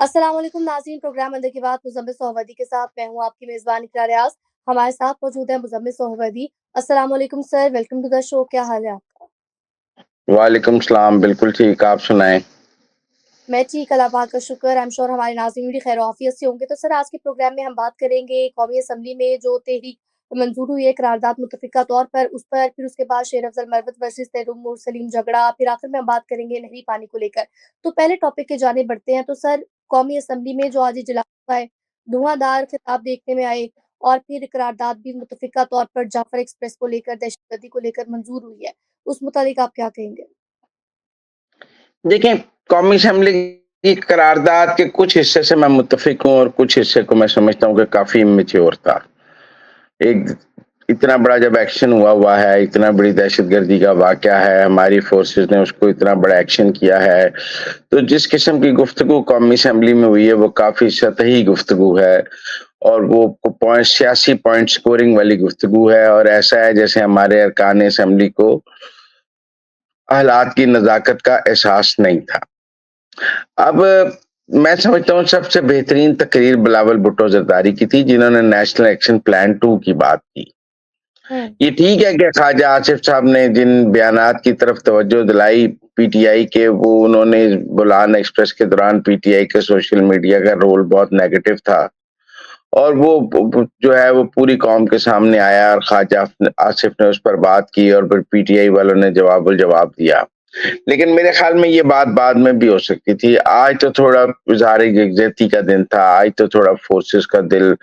अस्सलाम वालेकुम नाज़रीन, प्रोग्राम अंदर की बात मुज़म्मिल सोहवदी के साथ मैं हूँ आपकी मेज़बान इक़रा रियाज़। हमारे साथ मौजूद है मुज़म्मिल सोहवदी। अस्सलाम वालेकुम sir, welcome to the show. क्या हाल है आपका? वालेकुम सलाम, बिल्कुल ठीक, आप सुनाएँ? मैं ठीक, अल्लाह पाक का शुक्र। आई एम श्योर हमारे नाज़रीन भी खैर आफ़ियत से होंगे। तो सर आज के प्रोग्राम में हम बात करेंगे कौमी असम्बली में जो तहरीक मंज़ूर हुई है करारदाद मुत्तफ़िक़ा तौर पर उस पर, फिर उसके बाद शेर अफ़ज़ल मरवत वर्सेस तैय्युब सलीम झगड़ा, फिर आखिर में हम बात करेंगे नहरी पानी को लेकर। तो पहले टॉपिक की जानिब बढ़ते हैं। तो सर कौमी असम्बली में जो आज इजलास हुआ है, धुआंधार खिताब देखने में आए और फिर करारदाद भी मुत्तफ़िक़ा तौर पर जाफ़र एक्सप्रेस को लेकर, दहशतगर्दी को लेकर मंज़ूर हुई है। उस मुतालिक आप क्या कहेंगे? देखिए, कौमी असेंबली की करारदाद के कुछ हिस्से से मैं मुत्तफ़िक हूँ और कुछ हिस्से को मैं समझता हूँ कि काफ़ी इमैच्योर था। एक इतना बड़ा जब एक्शन हुआ है, इतना बड़ी दहशतगर्दी का वाक़या है, हमारी फ़ोर्सेस ने उसको इतना बड़ा एक्शन किया है, तो जिस किस्म की गुफ्तगू कौमी असेंबली में हुई है, वो काफ़ी सतही गुफ्तगू है और वो पॉइंट 86 पॉइंट स्कोरिंग वाली गुफ्तगू है और ऐसा है जैसे हमारे अरकान असेंबली को हालात की नज़ाकत का एहसास नहीं था। अब मैं समझता हूँ सबसे बेहतरीन तकरीर बिलावल भुट्टो ज़रदारी की थी जिन्होंने नेशनल एक्शन प्लान 2 की बात की। हुँ। ये ठीक है कि ख्वाजा आसिफ साहब ने जिन बयानात की तरफ तवज्जो दिलाई पीटीआई के, वो उन्होंने बुलान एक्सप्रेस के दौरान पीटीआई के सोशल मीडिया का रोल बहुत नेगेटिव था और वो जो है वो पूरी कौम के सामने आया और ख्वाजा आसिफ ने उस पर बात की और फिर पीटीआई वालों ने जवाब दिया। लेकिन मेरे ख्याल में ये बात बाद में भी हो सकती थी। आज तो थोड़ा इज़हार यकजहती का दिन था, आज तो थोड़ा फोर्सेस का दिल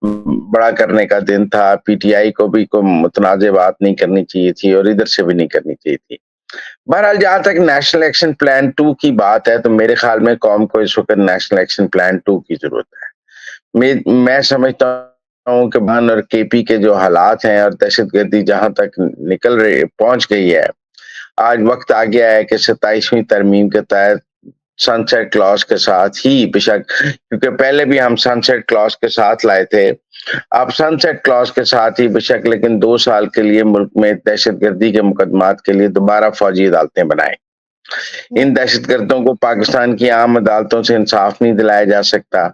बड़ा करने का दिन था। पीटीआई को भी कोई मुतनाज़ बात नहीं करनी चाहिए थी और इधर से भी नहीं करनी चाहिए थी। बहरहाल जहाँ तक नेशनल एक्शन प्लान 2 की बात है, तो मेरे ख्याल में कौम को इस वक़्त नेशनल एक्शन प्लान 2 की ज़रूरत है। मैं समझता हूँ कि बहन और केपी के जो हालात हैं और दहशतगर्दी जहाँ तक निकल रही पहुँच गई है, आज वक़्त आ गया है कि 27वीं तरमीम के तहत सनसेट क्लॉज़ के साथ ही बेशक क्योंकि पहले भी हम सनसेट क्लॉज़ के साथ लाए थे। अब सनसेट क्लॉज़ के साथ ही बेशक लेकिन 2 साल के लिए मुल्क में दहशतगर्दी के मुकदमात के लिए दोबारा फौजी अदालतें बनाएँ। हुँ। इन दहशतगर्दों को पाकिस्तान की आम अदालतों से इंसाफ नहीं दिलाया जा सकता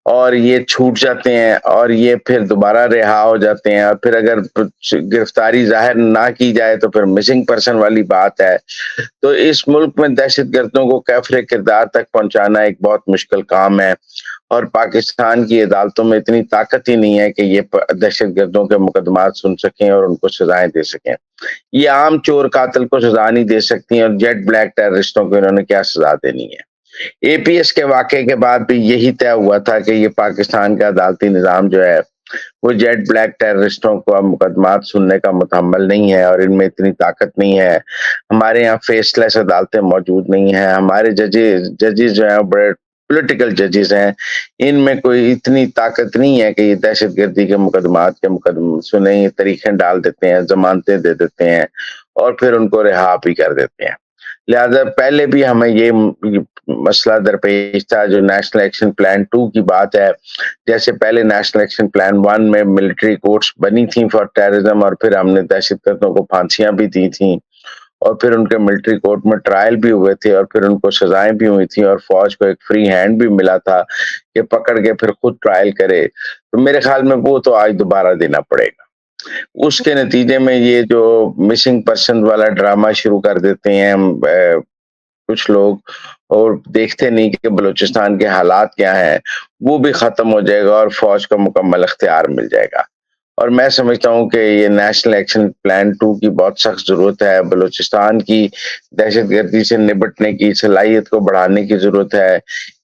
और ये छूट जाते हैं और ये फिर दोबारा रिहा हो जाते हैं और फिर अगर गिरफ्तारी ज़ाहिर ना की जाए तो फिर मिसिंग पर्सन वाली बात है। तो इस मुल्क में दहशतगर्दों को कैफ़रे किरदार तक पहुँचाना एक बहुत मुश्किल काम है और पाकिस्तान की अदालतों में इतनी ताकत ही नहीं है कि ये दहशतगर्दों के मुकदमात सुन सकें और उनको सज़ाएँ दे सकें। ये आम चोर कातिल को सज़ा नहीं दे सकती और जेट ब्लैक टेररिस्टों को इन्होंने क्या सज़ा देनी है। एपीएस के वाक़ये के बाद भी यही तय हुआ था कि ये पाकिस्तान का अदालती निज़ाम जो है, वो जेट ब्लैक टेररिस्टों को अब मुकदमात सुनने का मुतहम्मिल नहीं है और इनमें इतनी ताकत नहीं है। हमारे यहाँ फेसलेस अदालतें मौजूद नहीं हैं, हमारे जजेस जो हैं, बड़े पॉलिटिकल जजेस हैं, इनमें कोई इतनी ताकत नहीं है कि ये दहशतगर्दी के मुकदमात के मुकदमे सुने, ये तरीक़ें डाल देते हैं, ज़मानतें दे देते हैं और फिर उनको रिहा भी कर देते हैं। लिहाज़ा पहले भी हमें ये मसला दरपेश था जो नेशनल एक्शन प्लान 2 की बात है। जैसे पहले नेशनल एक्शन प्लान 1 में मिलिट्री कोर्ट्स बनी थी फॉर टेररिज्म और फिर हमने दहशतगर्दों को फांसियाँ भी दी थी और फिर उनके मिलिट्री कोर्ट में ट्रायल भी हुए थे और फिर उनको सज़ाएँ भी हुई थी और फ़ौज को एक फ्री हैंड भी मिला था कि पकड़ के फिर खुद ट्रायल करे। तो मेरे ख्याल में वो तो आज दोबारा देना पड़ेगा। उसके नतीजे में ये जो मिसिंग पर्सन वाला ड्रामा शुरू कर देते हैं कुछ लोग और देखते नहीं कि बलूचिस्तान के हालात क्या हैं, वो भी ख़त्म हो जाएगा और फ़ौज को मुकम्मल इख्तियार मिल जाएगा। और मैं समझता हूँ कि ये नेशनल एक्शन प्लान 2 की बहुत सख्त ज़रूरत है। बलूचिस्तान की दहशतगर्दी से निपटने की सलाहियत को बढ़ाने की ज़रूरत है।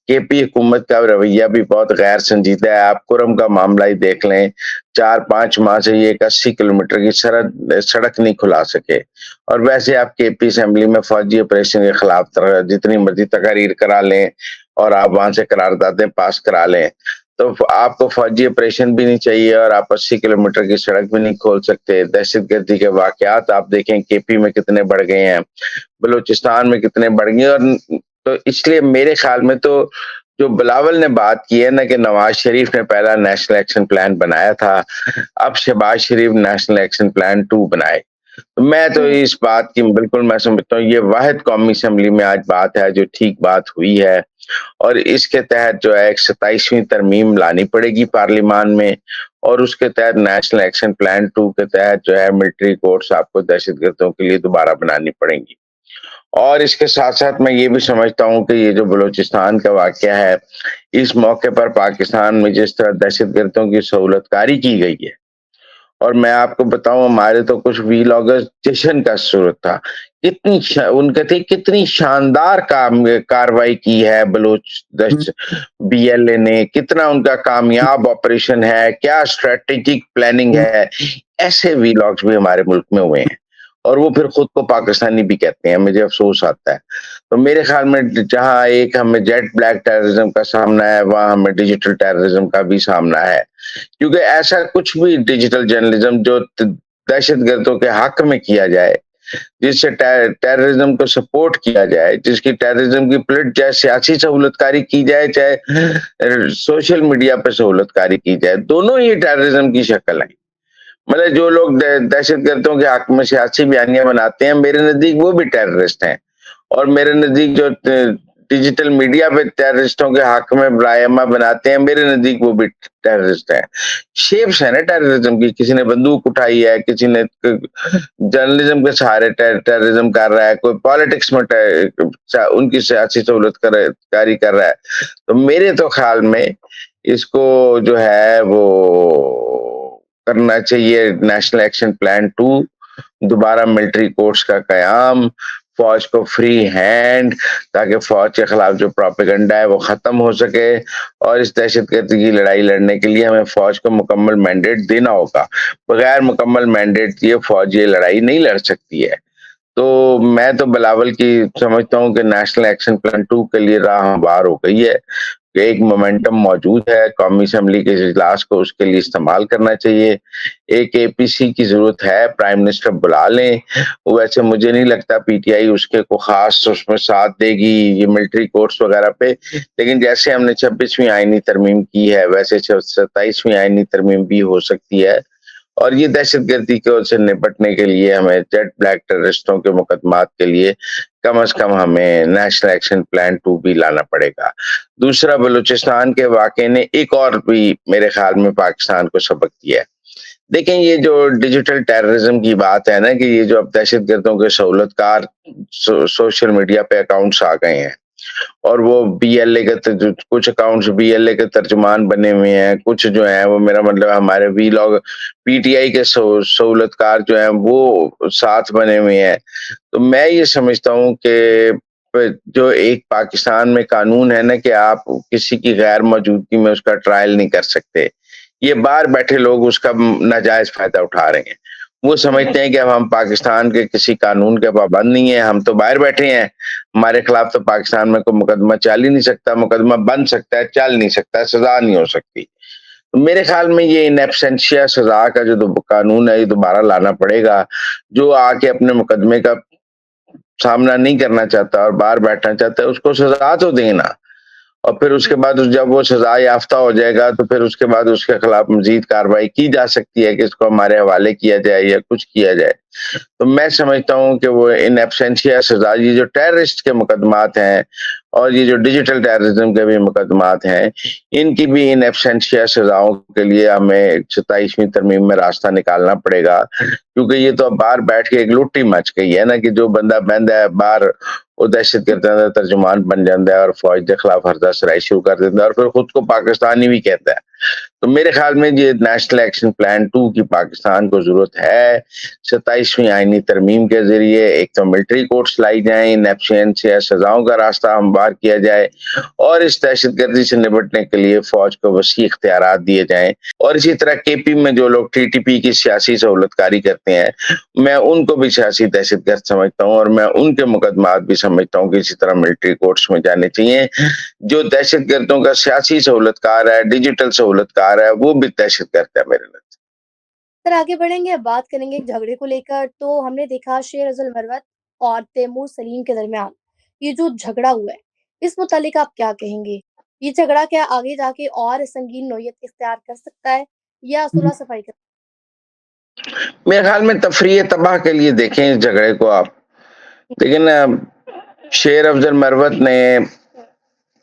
केपी हुकूमत का रवैया भी बहुत गैर संजीदा है। आप कुरम का मामला ही देख लें, 4-5 माह से ये एक 80 किलोमीटर की सड़क नहीं खुला सके और वैसे आप केपी असेंबली में फौजी ऑपरेशन के खिलाफ जितनी मर्ज़ी तकारीर करा लें और आप वहाँ से करारदादें पास करा लें, तो आपको फौजी ऑपरेशन भी नहीं चाहिए और आप 80 किलोमीटर की सड़क भी नहीं खोल सकते। दहशतगर्दी के वाक़यात आप देखें केपी में कितने बढ़ गए हैं, बलूचिस्तान में कितने बढ़ गए और तो इसलिए मेरे ख़्याल में तो जो बिलावल ने बात की है ना कि नवाज़ शरीफ ने पहला नेशनल एक्शन प्लान बनाया था, अब शहबाज शरीफ नेशनल एक्शन प्लान 2 बनाए। तो मैं तो हुँ। इस बात की बिल्कुल मैं समझता हूँ ये वाहिद कौमी असेंबली में आज बात है जो ठीक बात हुई है और इसके तहत जो है एक 27वीं तरमीम लानी पड़ेगी पार्लिमान में और उसके तहत नेशनल एक्शन प्लान 2 के तहत जो है मिलिट्री कोर्ट्स आपको दहशतगर्दों के लिए दोबारा बनानी पड़ेंगी। और इसके साथ-साथ मैं ये भी समझता हूँ कि ये जो बलूचिस्तान का वाक़या है, इस मौके पर पाकिस्तान में जिस तरह दहशतगर्दों की सहूलतकारी की गई है और मैं आपको बताऊँ हमारे तो कुछ व्लॉगर्स जश्न का सूरत था। कितनी श उनके थे कितनी शानदार कार्रवाई की है बलूच दश बीएलए ने, कितना उनका कामयाब ऑपरेशन है, क्या स्ट्रैटेजिक प्लानिंग है। ऐसे व्लॉग्स भी हमारे मुल्क में हुए हैं और वो फिर खुद को पाकिस्तानी भी कहते हैं, मुझे अफ़सोस आता है। तो मेरे ख़्याल में जहाँ एक हमें जेट ब्लैक टेररिज़्म का सामना है, वहाँ हमें डिजिटल टेररिज़्म का भी सामना है। क्योंकि ऐसा कुछ भी डिजिटल जर्नलिज्म जो दहशतगर्दों के हक में किया जाए, जिससे टेररिज्म को सपोर्ट किया जाए, जिसकी टेररिज्म की चाहे सियासी सहूलतकारी की जाए, चाहे सोशल मीडिया पे सहूलतकारी की जाए, दोनों ही टेररिज्म की शक्ल है। मतलब जो लोग दहशतगर्दों के हक में सियासी बयानियां बनाते हैं, मेरे नजदीक वो भी टेररिस्ट हैं। और मेरे नज़दीक जो डिजिटल मीडिया पे टेररिस्टों के हक में बयानमा बनाते हैं, मेरे नज़दीक वो भी टेररिस्ट हैं। शेप्स है ना टेररिज्म की, किसी ने बंदूक उठाई है, किसी ने जर्नलिज्म के सहारे टेररिज्म कर रहा है, कोई पॉलिटिक्स में उनकी सियासी सहूलत कारी कर रहा है। तो मेरे तो ख्याल में इसको जो है वो करना चाहिए नेशनल एक्शन प्लान 2 दोबारा मिलिट्री कोर्ट्स का कयाम, फौज को फ्री हैंड ताकि फौज के खिलाफ जो प्रोपेगेंडा है वो खत्म हो सके और इस दहशतगर्दी की लड़ाई लड़ने के लिए हमें फौज को मुकम्मल मैंडेट देना होगा। बगैर मुकम्मल मैंडेट दिए फौज ये लड़ाई नहीं लड़ सकती है। तो मैं तो बिलावल की समझता हूँ कि नेशनल एक्शन प्लान 2 के लिए राह हमवार हो गई है। एक मोमेंटम मौजूद है, कौमी असेंबली के इजलास को उसके लिए इस्तेमाल करना चाहिए। एक एपीसी की ज़रूरत है, प्राइम मिनिस्टर बुला लें। वैसे मुझे नहीं लगता पीटीआई उसके को ख़ास उसमें साथ देगी ये मिलिट्री कोर्ट्स वगैरह पे। लेकिन जैसे हमने 26वीं आईनी तरमीम की है, वैसे 27वीं आईनी तरमीम भी हो सकती है। और ये दहशतगर्दी को से निपटने के लिए हमें जेट ब्लैक टेररिस्टों के मुकदमात के लिए कम से कम हमें नेशनल एक्शन प्लान 2 भी लाना पड़ेगा। दूसरा बलूचिस्तान के वाक़ये ने एक और भी मेरे ख़्याल में पाकिस्तान को सबक दिया है। देखें ये जो डिजिटल टेररिज्म की बात है ना कि ये जो अब दहशतगर्दों के सहूलतकार सोशल मीडिया पे अकाउंट्स आ गए हैं। और वो बीएलए के कुछ अकाउंट्स बीएलए के तर्जुमान बने हुए हैं, कुछ जो हैं वो मेरा मतलब हमारे वीलॉग पीटीआई के सहूलतकार जो हैं वो साथ बने हुए हैं। तो मैं ये समझता हूँ कि जो एक पाकिस्तान में कानून है ना कि आप किसी की गैर मौजूदगी में उसका ट्रायल नहीं कर सकते। ये बाहर बैठे लोग उसका नाजायज़ फ़ायदा उठा रहे हैं। वो समझते हैं कि अब हम पाकिस्तान के किसी कानून के पाबंद नहीं है, हम तो बाहर बैठे हैं, हमारे खिलाफ तो पाकिस्तान में कोई मुकदमा चल ही नहीं सकता, मुकदमा बन सकता है, चल नहीं सकता, सज़ा नहीं हो सकती। तो मेरे ख़्याल में ये इन एब्सेंशिया सज़ा का जो कानून है, ये दोबारा लाना पड़ेगा। जो आके अपने मुकदमे का सामना नहीं करना चाहता और बाहर बैठना चाहता है, उसको सज़ा तो दें ना। और फिर उसके बाद जब वो सजा याफ्ता हो जाएगा तो फिर उसके बाद उसके खिलाफ मजीद कार्रवाई की जा सकती है कि इसको हमारे हवाले किया जाए या कुछ किया जाए। तो मैं समझता हूँ कि वो इन एब्सेंशिया सजा ये जो टेररिस्ट के मुकदमात हैं और ये जो डिजिटल टेररिज्म के भी मुकदमात हैं, इनकी भी इन एब्सेंशिया सजाओं के लिए हमें 27वीं तरमीम में रास्ता निकालना पड़ेगा। क्योंकि ये तो अब बाहर बैठ के एक लुट्टी मच गई है ना कि जो बंदा बहंदा है बाहर वो दहशतगर्दां दा तर्जुमान बन जाता है और फौज के खिलाफ हरदा सराई शुरू कर देता है और फिर खुद को पाकिस्तानी भी कहता है। तो मेरे ख्याल में ये नेशनल एक्शन प्लान 2 की पाकिस्तान को ज़रूरत है। 27वीं आईनी तरमीम के ज़रिए एक तो मिलिट्री कोर्ट्स लाई जाएँ, इन एब्सेंशिया सज़ाओं का रास्ता हमवार किया जाए और इस दहशतगर्दी से निपटने के लिए फौज को वसी इख्तियारात दिए जाएँ। और इसी तरह केपी में जो लोग टीटीपी की सियासी सहूलतकारी करते हैं, मैं उनको भी सियासी दहशतगर्द समझता हूँ और मैं उनके मुकदमात भी समझता हूँ कि इसी तरह मिलिट्री कोर्ट्स में जाने चाहिए। जो दहशतगर्दों का सियासी सहूलतकार है, डिजिटल सहूलतकार है, वो भी दहशतगर्द है मेरे नज़र। सर आगे बढ़ेंगे, अब बात करेंगे एक झगड़े को लेकर। तो हमने देखा शेर अज़ल मरवत और तैमूर सलीम के दरमियान ये जो झगड़ा हुआ है, इस मुतालिक आप क्या कहेंगे? ये झगड़ा क्या आगे जाके और संगीन नोयत इख्तियार कर सकता है या सुलह सफ़ाई कर मेरे ख्याल में तफरीह तबाह के लिए देखें इस झगड़े को आप। लेकिन शेर अफजल मरवत ने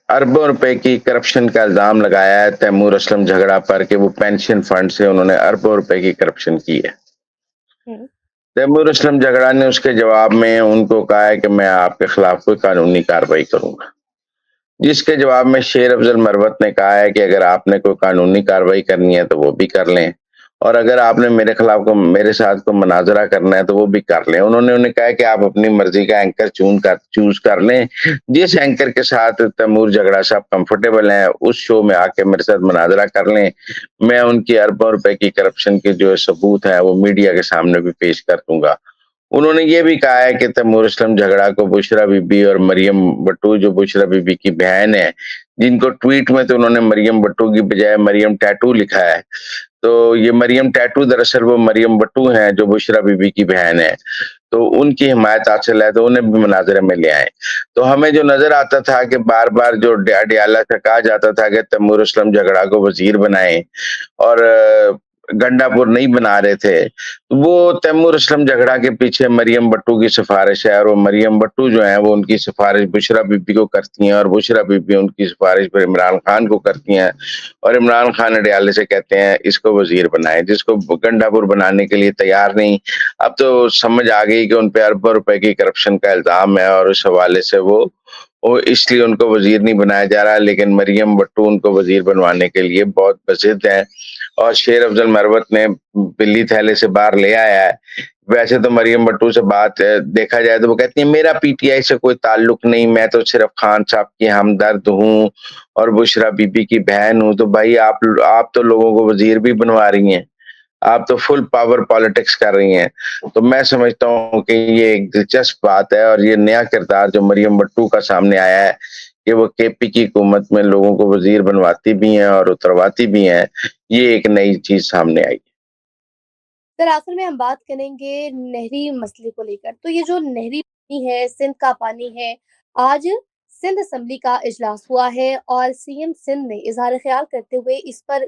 अरबों रुपए की करप्शन का इल्जाम लगाया है तैमूर असलम झगड़ा पर कि वो पेंशन फंड से उन्होंने अरबों रुपए की करप्शन की है। हम्म। तैमूर असलम झगड़ा ने उसके जवाब में उनको कहा है कि मैं आपके खिलाफ कोई कानूनी कार्रवाई करूंगा, जिसके जवाब में शेर अफजल मरवत ने कहा है कि अगर आपने कोई कानूनी कार्रवाई करनी है तो वो भी कर लें, और अगर आपने मेरे साथ को मुनाजरा करना है तो वो भी कर लें। उन्होंने उन्हें कहा कि आप अपनी मर्जी का एंकर चूज कर लें, जिस एंकर के साथ तैमूर झगड़ा साहब कंफर्टेबल हैं उस शो में आके मेरे साथ मुनाजरा कर लें, मैं उनकी अरबों रुपए की करप्शन के जो सबूत है वो मीडिया के सामने भी पेश कर दूंगा। उन्होंने ये भी कहा है कि तैमूर असलम झगड़ा को बुशरा बीबी और मरियम भट्टू, जो बुशरा बीबी की बहन है, जिनको ट्वीट में तो उन्होंने मरियम भट्टू की बजाय मरियम टैटू लिखा है, तो ये मरियम टैटू दरअसल वो मरियम भट्टू हैं जो बुशरा बीबी की बहन है, तो उनकी हिमायत हासिल है तो उन्हें भी मुनाजरे में ले आए। तो हमें जो नजर आता था कि बार बार जो अडियाला से कहा जाता था कि तैमूर असलम झगड़ा को वजीर बनाए और गंडापुर नहीं बना रहे थे, वो तैमूर असलम झगड़ा के पीछे मरियम भट्टू की सिफारिश है, और वो मरियम भट्टू जो है वो उनकी सिफारिश बुशरा बीबी को करती हैं और बुशरा बीबी उनकी सिफारिश पर इमरान खान को करती हैं, और इमरान खान अडियाले से कहते हैं इसको वजीर बनाए, जिसको गंडापुर बनाने के लिए तैयार नहीं। अब तो समझ आ गई कि उन पे अरबों रुपए की करप्शन का इल्जाम है और उस हवाले से वो इसलिए उनको वजीर नहीं बनाया जा रहा, लेकिन मरियम भट्टू उनको वजीर बनवाने के लिए बहुत बजिद है, और शेर अफजल मरवत ने बिल्ली थैले से बाहर ले आया है। वैसे तो मरियम भट्टू से बात देखा जाए तो वो कहती है मेरा पीटीआई से कोई ताल्लुक नहीं, मैं तो सिर्फ खान साहब की हमदर्द हूँ और बुशरा बीबी की बहन हूँ। तो भाई आप तो लोगों को वजीर भी बनवा रही हैं, आप तो फुल पावर पॉलिटिक्स कर रही हैं। तो मैं समझता हूँ कि ये एक दिलचस्प बात है, और ये नया किरदार जो मरियम भट्टू का सामने आया है कि वो केपी की हुकूमत में लोगों को वजीर बनवाती भी हैं और उतरवाती भी हैं, ये एक नई चीज सामने आई। सर आखिर में हम बात करेंगे नहरी मसले को लेकर। तो ये जो नहरी पानी है, सिंध का पानी है, आज सिंध असेंबली का इजलास हुआ है और सीएम सिंध ने इजहार ख्याल करते हुए इस पर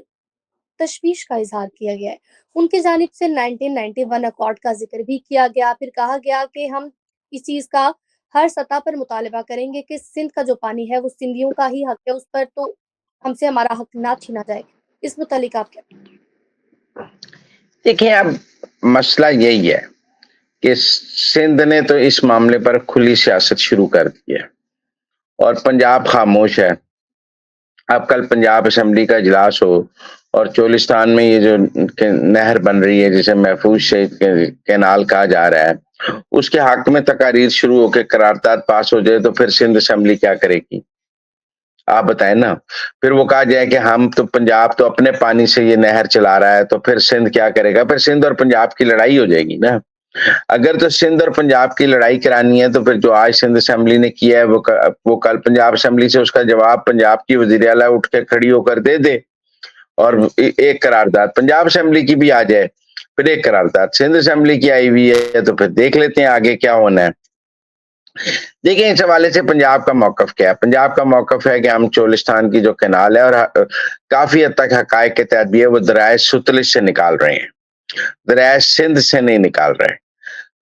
तशवीश का इजहार किया गया है। उनकी जानिब से 1991 अकॉर्ड का जिक्र भी किया गया, फिर कहा गया कि हम इस चीज का हर सतह पर मुतालबा करेंगे कि सिंध का जो पानी है वो सिंधियों का ही हक है, उस पर तो हमसे हमारा हक ना छीना जाए। इस मुतालिक आप क्या? देखिए, अब मसला यही है कि सिंध ने तो इस मामले पर खुली सियासत शुरू कर दी है और पंजाब खामोश है। अब कल पंजाब असेंबली का इजलास हो और चोलिस्तान में ये जो नहर बन रही है जिसे महफूज शहीद कैनाल कहा जा रहा है, उसके हक में तकारीर शुरू होकर करारदाद पास हो जाए तो फिर सिंध असेंबली क्या करेगी? आप बताएं ना। फिर वो कहा जाए कि हम तो पंजाब तो अपने पानी से ये नहर चला रहा है, तो फिर सिंध क्या करेगा? फिर सिंध और पंजाब की लड़ाई हो जाएगी ना। अगर तो सिंध और पंजाब की लड़ाई करानी है तो फिर जो आज सिंध असेंबली ने किया है वो कल पंजाब असेंबली से उसका जवाब पंजाब की वजीर आला उठ के खड़ी होकर दे दे, और एक करारदाद पंजाब असेंबली की भी आ जाए, फिर एक करारदाद सिंध असेंबली की आई हुई है, तो फिर देख लेते हैं आगे क्या होना है। देखिए, इस हवाले से पंजाब का मौकफ क्या है? पंजाब का मौकफ है कि हम चोलिस्तान की जो कैनाल है और काफी हद तक हकायक के तहत भी है, वो दरियाए सतलुज से निकाल रहे हैं, दरियाए सिंध से नहीं निकाल रहे।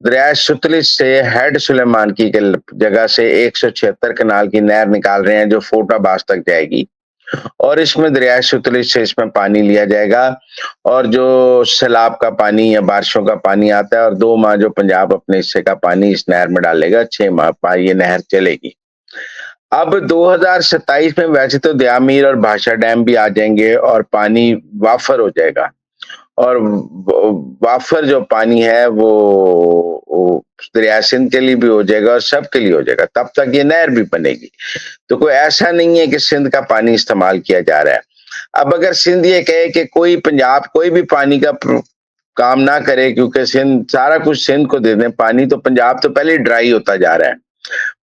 दरियाए सतलुज से हेड सुलेमान की जगह से 176 कनाल की नहर निकाल रहे हैं जो फोटाबाज तक जाएगी, और इसमें दरियाए सतलुज से इसमें पानी लिया जाएगा, और जो सैलाब का पानी या बारिशों का पानी आता है और 2 माह जो पंजाब अपने हिस्से का पानी इस नहर में डालेगा, 6 माह ये नहर चलेगी। अब 2027 में वैसे तो दयामीर और भाषा डैम भी आ जाएंगे और पानी वाफर हो जाएगा, और वाफर जो पानी है वो दरिया सिंध के लिए भी हो जाएगा और सबके लिए हो जाएगा, तब तक ये नहर भी बनेगी। तो कोई ऐसा नहीं है कि सिंध का पानी इस्तेमाल किया जा रहा है। अब अगर सिंध ये कहे कि कोई पंजाब कोई भी पानी का काम ना करे क्योंकि सिंध सारा कुछ सिंध को दे दें पानी, तो पंजाब तो पहले ही ड्राई होता जा रहा है।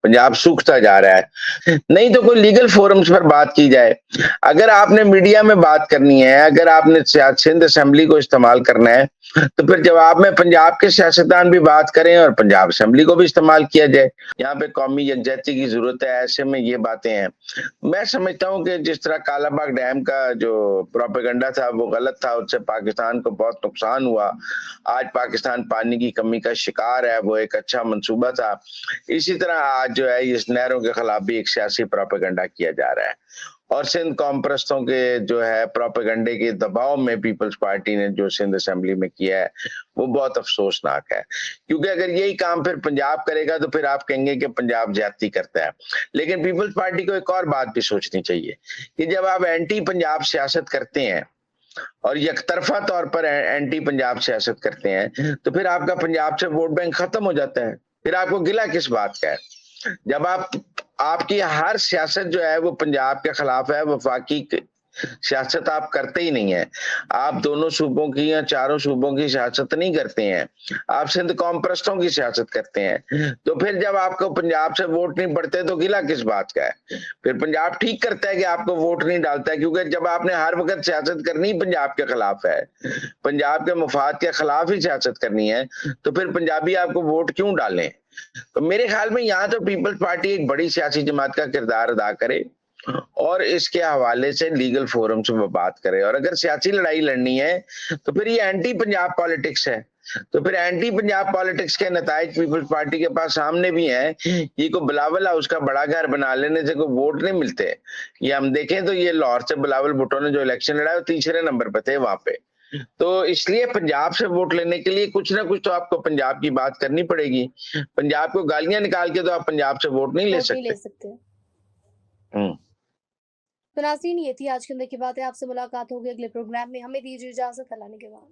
पंजाब सूखता जा रहा है। नहीं तो कोई लीगल फोरम्स पर बात की जाए। अगर आपने मीडिया में बात करनी है, अगर आपने सिंध असेंबली को इस्तेमाल करना है, तो फिर जवाब में पंजाब के सियासतदान भी बात करें और पंजाब असेंबली को भी इस्तेमाल किया जाए। यहाँ पे कौमी यकजहती की जरूरत है, ऐसे में ये बातें हैं। मैं समझता हूँ कि जिस तरह कालाबाग डैम का जो प्रोपेगेंडा था वो गलत था, उससे पाकिस्तान को बहुत नुकसान हुआ। आज पाकिस्तान पानी की कमी का शिकार है, वो एक अच्छा मंसूबा था। इसी तरह आज जो है इस नहरों के खिलाफ भी एक सियासी प्रोपेगेंडा किया जा रहा है और सिंध कौम परस्तों के जो है प्रोपेगेंडे के दबाव में पीपल्स पार्टी ने जो सिंध असेंबली में किया है वो बहुत अफसोसनाक है, क्योंकि अगर यही काम फिर पंजाब करेगा तो फिर आप कहेंगे कि पंजाब ज्यादती करता है। लेकिन पीपल्स पार्टी को एक और बात भी सोचनी चाहिए कि जब आप एंटी पंजाब सियासत करते हैं और यकतरफा तौर पर एंटी पंजाब सियासत करते हैं तो फिर आपका पंजाब से वोट बैंक खत्म हो जाता है। फिर आपको गिला किस बात का है? जब आपकी हर सियासत जो है वो पंजाब के खिलाफ है, वफाकी सियासत आप करते ही नहीं है। आप दोनों सूबों की या चारों सूबों की सियासत नहीं करते हैं, आप सिंध कौम परस्तों की सियासत करते हैं। तो फिर जब आपको पंजाब से वोट नहीं पड़ते तो गिला किस बात का है? फिर पंजाब ठीक करता है कि आपको वोट नहीं डालता है, क्योंकि जब आपने हर वक्त सियासत करनी पंजाब के खिलाफ है, पंजाब के मफाद के खिलाफ ही सियासत करनी है, तो फिर पंजाबी आपको वोट क्यों डालें? तो मेरे ख्याल में यहाँ तो पीपल्स पार्टी एक बड़ी सियासी जमात का किरदार अदा करे और इसके हवाले से लीगल फोरम से वो बात करे। और अगर सियासी लड़ाई लड़नी है तो फिर ये एंटी पंजाब पॉलिटिक्स है, तो फिर एंटी पंजाब पॉलिटिक्स के नताइज पीपल्स पार्टी के पास सामने भी हैं। ये को बिलावल हाउस का बड़ा घर बना लेने से कोई वोट नहीं मिलते। ये हम देखें तो ये लाहौर से बिलावल भुट्टो ने जो इलेक्शन लड़ा वो तीसरे नंबर पे थे वहां पे। तो इसलिए पंजाब से वोट लेने के लिए कुछ ना कुछ तो आपको पंजाब की बात करनी पड़ेगी। पंजाब को गालियां निकाल के तो आप पंजाब से वोट नहीं ले सकते। तो नाज़रीन, ये थी आज के अंदर की बातें। आपसे मुलाकात होगी अगले प्रोग्राम में। हमें दीजिए इजाजत। अल्लाह निगहबान।